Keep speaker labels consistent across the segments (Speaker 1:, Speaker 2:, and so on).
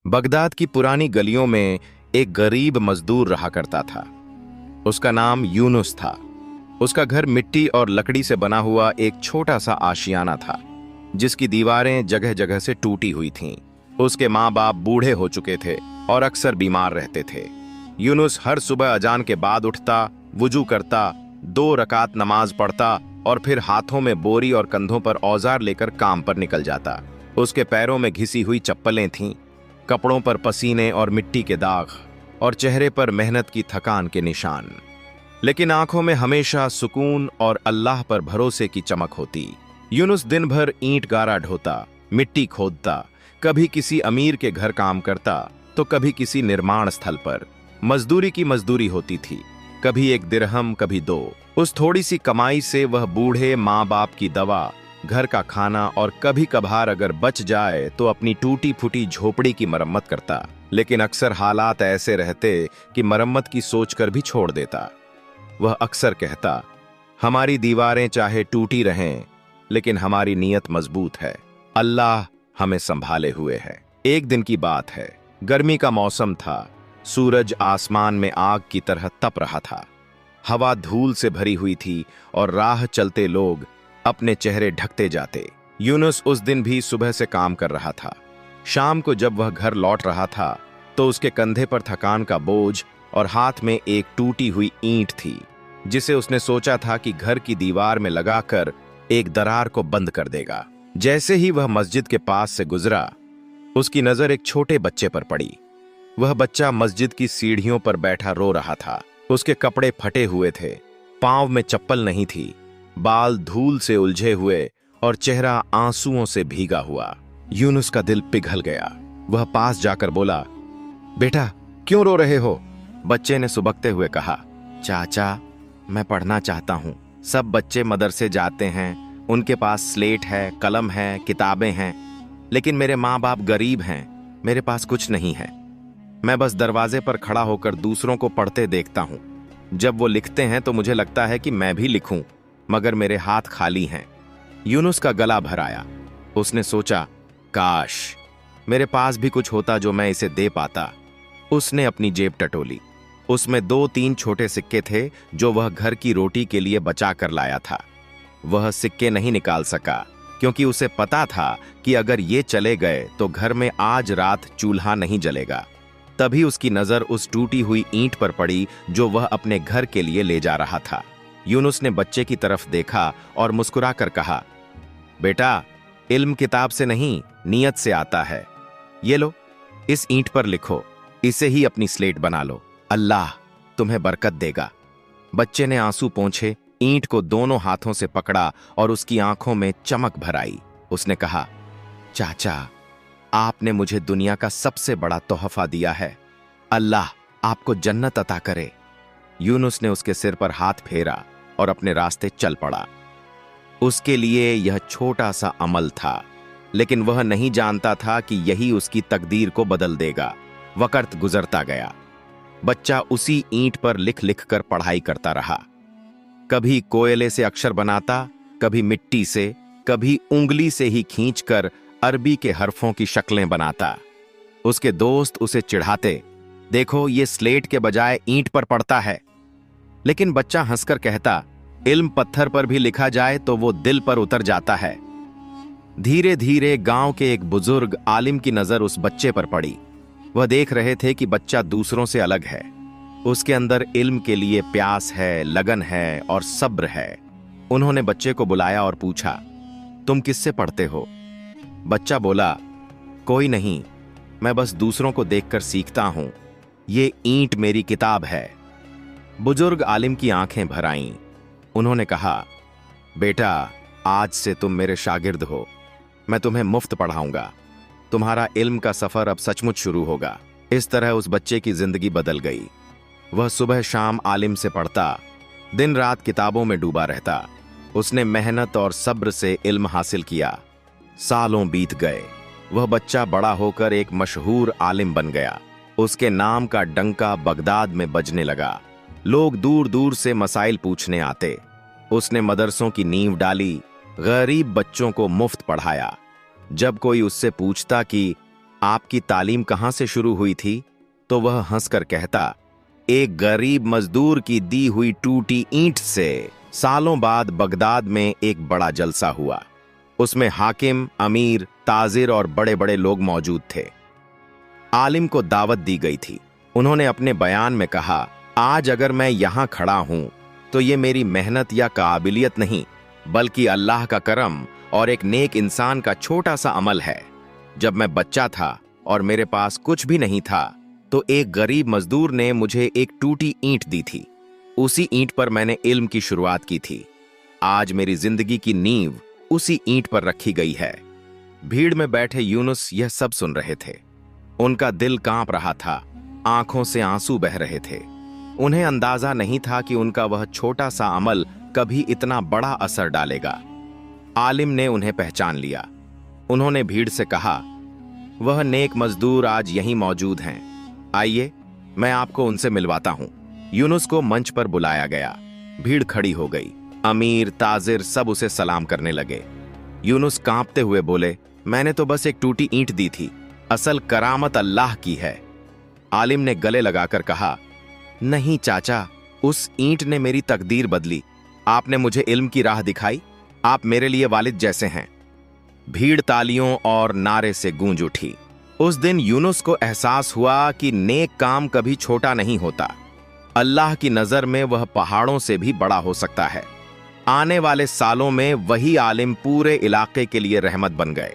Speaker 1: Baghdad की पुरानी गलियों में एक गरीब मजदूर रहा करता था। उसका नाम यूनुस था। उसका घर मिट्टी और लकड़ी से बना हुआ एक छोटा सा आशियाना था, जिसकी दीवारें जगह जगह से टूटी हुई थीं। उसके माँ बाप बूढ़े हो चुके थे और अक्सर बीमार रहते थे। यूनुस हर सुबह अजान के बाद उठता, वुजू करता, 2 रकात नमाज पढ़ता और फिर हाथों में बोरी और कंधों पर औजार लेकर काम पर निकल जाता। उसके पैरों में घिसी हुई चप्पलें थीं, कपड़ों पर पसीने और मिट्टी के दाग और चेहरे पर मेहनत की थकान के निशान, लेकिन आंखों में हमेशा सुकून और अल्लाह पर भरोसे की चमक होती। यूनुस दिन भर ईंट गारा ढोता, मिट्टी खोदता, कभी किसी अमीर के घर काम करता तो कभी किसी निर्माण स्थल पर। मजदूरी की मजदूरी होती थी, कभी 1 दिरहम, कभी 2। उस थोड़ी सी कमाई से वह बूढ़े माँ बाप की दवा, घर का खाना और कभी कभार अगर बच जाए तो अपनी टूटी फूटी झोपड़ी की मरम्मत करता। लेकिन अक्सर हालात ऐसे रहते कि मरम्मत की सोचकर भी छोड़ देता। वह अक्सर कहता, हमारी दीवारें चाहे टूटी रहें, लेकिन हमारी नीयत मजबूत है। अल्लाह हमें संभाले हुए है। एक दिन की बात है, गर्मी का मौसम था। सूरज आसमान में आग की तरह तप रहा था। हवा धूल से भरी हुई थी और राह चलते लोग अपने चेहरे ढकते जाते। यूनुस उस दिन भी सुबह से काम कर रहा था। शाम को जब वह घर लौट रहा था तो उसके कंधे पर थकान का बोझ और हाथ में एक टूटी हुई ईंट थी, जिसे उसने सोचा था कि घर की दीवार में लगाकर एक दरार को बंद कर देगा। जैसे ही वह मस्जिद के पास से गुजरा, उसकी नजर एक छोटे बच्चे पर पड़ी। वह बच्चा मस्जिद की सीढ़ियों पर बैठा रो रहा था। उसके कपड़े फटे हुए थे, पांव में चप्पल नहीं थी, बाल धूल से उलझे हुए और चेहरा आंसुओं से भीगा हुआ। यूनुस का दिल पिघल गया। वह पास जाकर बोला, बेटा क्यों रो रहे हो? बच्चे ने सुबकते हुए कहा, चाचा मैं पढ़ना चाहता हूँ। सब बच्चे मदरसे जाते हैं, उनके पास स्लेट है, कलम है, किताबें हैं, लेकिन मेरे माँ बाप गरीब हैं, मेरे पास कुछ नहीं है। मैं बस दरवाजे पर खड़ा होकर दूसरों को पढ़ते देखता हूँ। जब वो लिखते हैं तो मुझे लगता है कि मैं भी लिखूं, मगर मेरे हाथ खाली हैं। यूनुस का गला भर आया। उसने सोचा, काश मेरे पास भी कुछ होता जो मैं इसे दे पाता। उसने अपनी जेब टटोली। उसमें 2-3 छोटे सिक्के थे जो वह घर की रोटी के लिए बचा कर लाया था। वह सिक्के नहीं निकाल सका, क्योंकि उसे पता था कि अगर ये चले गए तो घर में आज रात चूल्हा नहीं जलेगा। तभी उसकी नजर उस टूटी हुई ईंट पर पड़ी जो वह अपने घर के लिए ले जा रहा था। यूनुस ने बच्चे की तरफ देखा और मुस्कुराकर कहा, बेटा इल्म किताब से नहीं, नीयत से आता है। ये लो, इस ईंट पर लिखो, इसे ही अपनी स्लेट बना लो, अल्लाह तुम्हें बरकत देगा। बच्चे ने आंसू पोंछे, ईंट को दोनों हाथों से पकड़ा और उसकी आंखों में चमक भर आई। उसने कहा, चाचा आपने मुझे दुनिया का सबसे बड़ा तोहफा दिया है, अल्लाह आपको जन्नत अता करे। यूनुस ने उसके सिर पर हाथ फेरा और अपने रास्ते चल पड़ा। उसके लिए यह छोटा सा अमल था, लेकिन वह नहीं जानता था कि यही उसकी तकदीर को बदल देगा। वक्त गुजरता गया। बच्चा उसी ईंट पर लिख लिख कर पढ़ाई करता रहा। कभी कोयले से अक्षर बनाता, कभी मिट्टी से, कभी उंगली से ही खींचकर अरबी के हरफों की शक्लें बनाता। उसके दोस्त उसे चिढ़ाते, देखो ये स्लेट के बजाय ईंट पर पढ़ता है। लेकिन बच्चा हंसकर कहता, इल्म पत्थर पर भी लिखा जाए तो वो दिल पर उतर जाता है। धीरे धीरे गांव के एक बुजुर्ग आलिम की नजर उस बच्चे पर पड़ी। वह देख रहे थे कि बच्चा दूसरों से अलग है। उसके अंदर इल्म के लिए प्यास है, लगन है और सब्र है। उन्होंने बच्चे को बुलाया और पूछा, तुम किससे पढ़ते हो? बच्चा बोला, कोई नहीं, मैं बस दूसरों को देखकर सीखता हूं। ये ईंट मेरी किताब है। बुजुर्ग आलिम की आंखें भर आईं। उन्होंने कहा, बेटा आज से तुम मेरे शागिर्द हो। मैं तुम्हें मुफ्त पढ़ाऊंगा। तुम्हारा इल्म का सफर अब सचमुच शुरू होगा। इस तरह उस बच्चे की जिंदगी बदल गई। वह सुबह शाम आलिम से पढ़ता, दिन रात किताबों में डूबा रहता। उसने मेहनत और सब्र से इल्म हासिल किया। सालों बीत गए। वह बच्चा बड़ा होकर एक मशहूर आलिम बन गया। उसके नाम का डंका बगदाद में बजने लगा। लोग दूर दूर से मसाइल पूछने आते। उसने मदरसों की नींव डाली, गरीब बच्चों को मुफ्त पढ़ाया। जब कोई उससे पूछता कि आपकी तालीम कहाँ से शुरू हुई थी? तो वह हंसकर कहता, एक गरीब मजदूर की दी हुई टूटी ईंट से। सालों बाद बगदाद में एक बड़ा जलसा हुआ। उसमें हाकिम, अमीर, ताजिर और बड़े बड़े लोग मौजूद थे। आलिम को दावत दी गई थी। उन्होंने अपने बयान में कहा, आज अगर मैं यहां खड़ा हूं तो ये मेरी मेहनत या काबिलियत नहीं, बल्कि अल्लाह का करम और एक नेक इंसान का छोटा सा अमल है। जब मैं बच्चा था और मेरे पास कुछ भी नहीं था तो एक गरीब मजदूर ने मुझे एक टूटी ईंट दी थी। उसी ईंट पर मैंने इल्म की शुरुआत की थी। आज मेरी जिंदगी की नींव उसी ईंट पर रखी गई है। भीड़ में बैठे यूनुस यह सब सुन रहे थे। उनका दिल कांप रहा था, आंखों से आंसू बह रहे थे। उन्हें अंदाजा नहीं था कि उनका वह छोटा सा अमल कभी इतना बड़ा असर डालेगा। आलिम ने उन्हें पहचान लिया। उन्होंने भीड़ से कहा, वह नेक मजदूर आज यहीं मौजूद हैं। आइए, मैं आपको उनसे मिलवाता हूं। यूनुस को मंच पर बुलाया गया। भीड़ खड़ी हो गई। अमीर, ताजिर सब उसे सलाम करने लगे। यूनुस कांपते हुए बोले, मैंने तो बस एक टूटी ईंट दी थी, असल करामत अल्लाह की है। आलिम ने गले लगाकर कहा, नहीं चाचा, उस ईंट ने मेरी तकदीर बदली। आपने मुझे इल्म की राह दिखाई। आप मेरे लिए वालिद जैसे हैं। भीड़ तालियों और नारे से गूंज उठी। उस दिन यूनुस को एहसास हुआ कि नेक काम कभी छोटा नहीं होता। अल्लाह की नजर में वह पहाड़ों से भी बड़ा हो सकता है। आने वाले सालों में वही आलिम पूरे इलाके के लिए रहमत बन गए।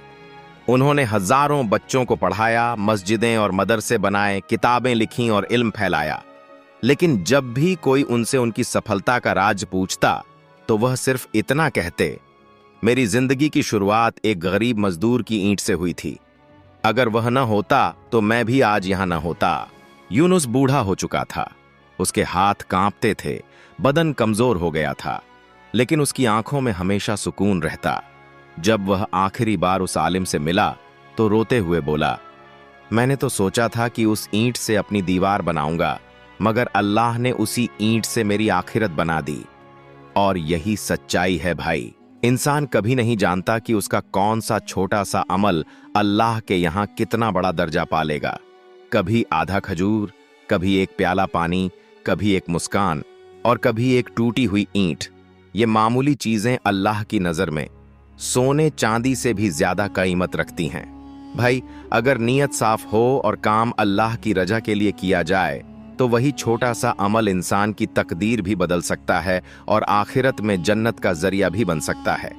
Speaker 1: उन्होंने हजारों बच्चों को पढ़ाया, मस्जिदें और मदरसे बनाए, किताबें लिखीं और इल्म फैलाया। लेकिन जब भी कोई उनसे उनकी सफलता का राज पूछता तो वह सिर्फ इतना कहते, मेरी जिंदगी की शुरुआत एक गरीब मजदूर की ईंट से हुई थी। अगर वह न होता तो मैं भी आज यहां न होता। यूनुस बूढ़ा हो चुका था। उसके हाथ कांपते थे, बदन कमजोर हो गया था, लेकिन उसकी आंखों में हमेशा सुकून रहता। जब वह आखिरी बार उस आलिम से मिला तो रोते हुए बोला, मैंने तो सोचा था कि उस ईंट से अपनी दीवार बनाऊंगा, मगर अल्लाह ने उसी ईंट से मेरी आखिरत बना दी। और यही सच्चाई है भाई। इंसान कभी नहीं जानता कि उसका कौन सा छोटा सा अमल अल्लाह के यहां कितना बड़ा दर्जा पालेगा। कभी आधा खजूर, कभी एक प्याला पानी, कभी एक मुस्कान और कभी एक टूटी हुई ईंट। ये मामूली चीजें अल्लाह की नजर में सोने चांदी से भी ज्यादा कीमत रखती हैं। भाई, अगर नीयत साफ हो और काम अल्लाह की रजा के लिए किया जाए तो वही छोटा सा अमल इंसान की तकदीर भी बदल सकता है और आखिरत में जन्नत का जरिया भी बन सकता है।